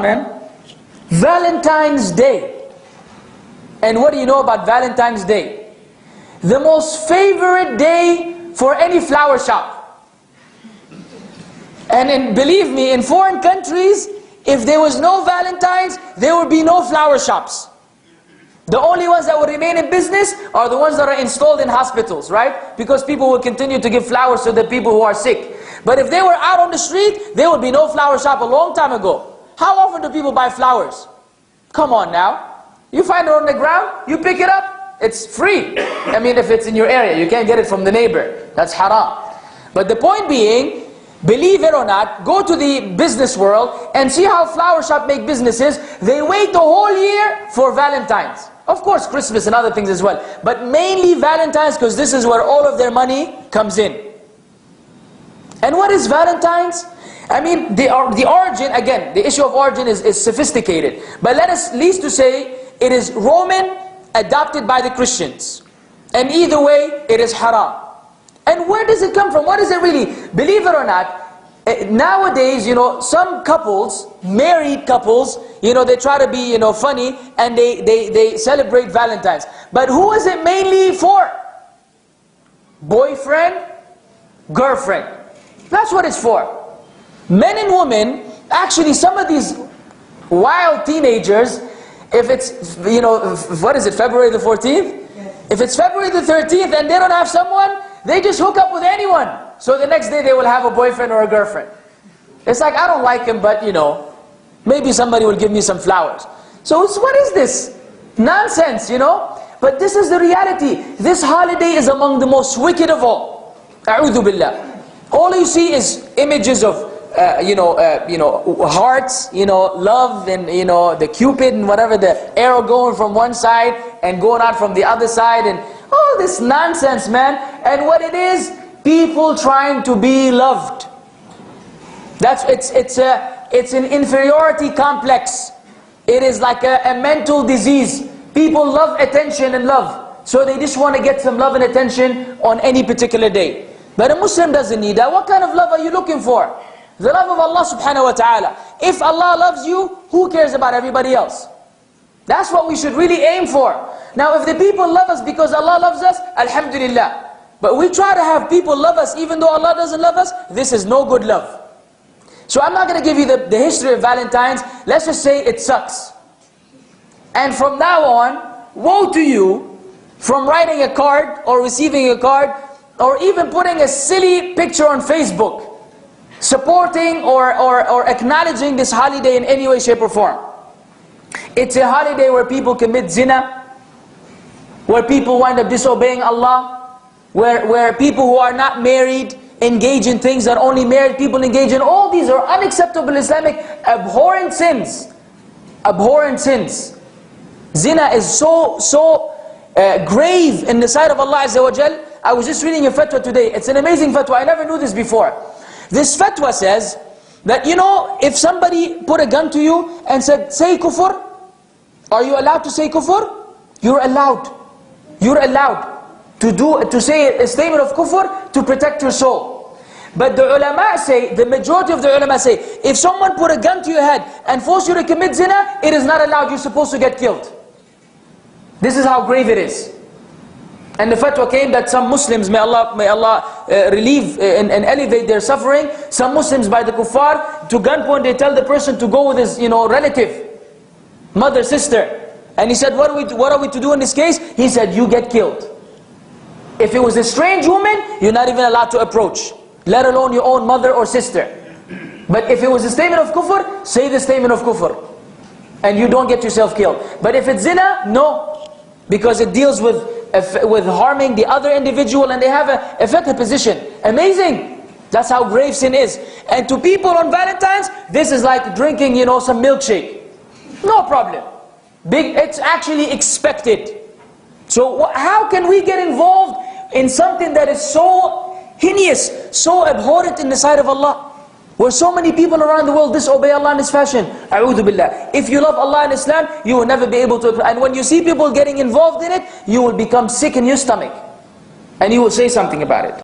on, man. Valentine's Day. And what do you know about Valentine's Day? The most favorite day for any flower shop. And believe me, in foreign countries, if there was no Valentine's, there would be no flower shops. The only ones that will remain in business are the ones that are installed in hospitals, right? Because people will continue to give flowers to the people who are sick. But if they were out on the street, there would be no flower shop a long time ago. How often do people buy flowers? Come on now. You find it on the ground, you pick it up, it's free. I mean, if it's in your area, you can't get it from the neighbor. That's haram. But the point being, believe it or not, go to the business world and see how flower shop make businesses. They wait the whole year for Valentine's. Of course, Christmas and other things as well. But mainly Valentine's, because this is where all of their money comes in. And what is Valentine's? I mean, the origin, again, the issue of origin is sophisticated. But let us, least to say, it is Roman, adopted by the Christians. And either way, it is haram. And where does it come from? What is it really? Believe it or not, nowadays, you know, some couples, married couples, you know, they try to be, you know, funny, and they celebrate Valentine's. But who is it mainly for? Boyfriend, girlfriend. That's what it's for. Men and women, actually some of these wild teenagers, if it's, you know, what is it, February the 14th? Yes. If it's February the 13th and they don't have someone, they just hook up with anyone. So the next day they will have a boyfriend or a girlfriend. It's like, I don't like him, but you know, maybe somebody will give me some flowers. So it's, what is this? Nonsense, you know? But this is the reality. This holiday is among the most wicked of all. A'udhu billah. All you see is images of hearts, you know, love, and you know, the Cupid and whatever, the arrow going from one side and going out from the other side, and all this nonsense, man. And what it is, people trying to be loved. That's it's an inferiority complex. It is like a mental disease. People love attention and love, so they just want to get some love and attention on any particular day. But a Muslim doesn't need that. What kind of love are you looking for? The love of Allah subhanahu wa ta'ala. If Allah loves you, who cares about everybody else? That's what we should really aim for. Now if the people love us because Allah loves us, alhamdulillah. But we try to have people love us even though Allah doesn't love us, this is no good love. So I'm not going to give you the history of Valentine's. Let's just say it sucks. And from now on, woe to you from writing a card or receiving a card or even putting a silly picture on Facebook supporting or acknowledging this holiday in any way, shape or form. It's a holiday where people commit zina, where people wind up disobeying Allah, where people who are not married engage in things that only married people engage in. All these are unacceptable Islamic abhorrent sins. Abhorrent sins. Zina is so grave in the sight of Allah Azza wa Jal. I was just reading a fatwa today. It's an amazing fatwa. I never knew this before. This fatwa says that, you know, if somebody put a gun to you and said, say kufr, are you allowed to say kufr? You're allowed. You're allowed to say a statement of kufr to protect your soul. But the ulama say, the majority of the ulama say, if someone put a gun to your head and force you to commit zina, it is not allowed. You're supposed to get killed. This is how grave it is. And the fatwa came that some Muslims, may Allah relieve and elevate their suffering, some Muslims by the kuffar, to gunpoint, they tell the person to go with his, you know, relative, mother, sister. And he said, what are we to do in this case? He said, you get killed. If it was a strange woman, you're not even allowed to approach, let alone your own mother or sister. But if it was a statement of kufr, say the statement of kufr, and you don't get yourself killed. But if it's zina, no, because it deals with harming the other individual, and they have a fiqh position. Amazing. That's how grave sin is. And to people on Valentine's, this is like drinking, you know, some milkshake. No problem. It's actually expected. So how can we get involved in something that is so heinous, so abhorrent in the sight of Allah? Where so many people around the world disobey Allah in this fashion. A'udhu billah. If you love Allah and Islam, you will never be able to. And when you see people getting involved in it, you will become sick in your stomach. And you will say something about it.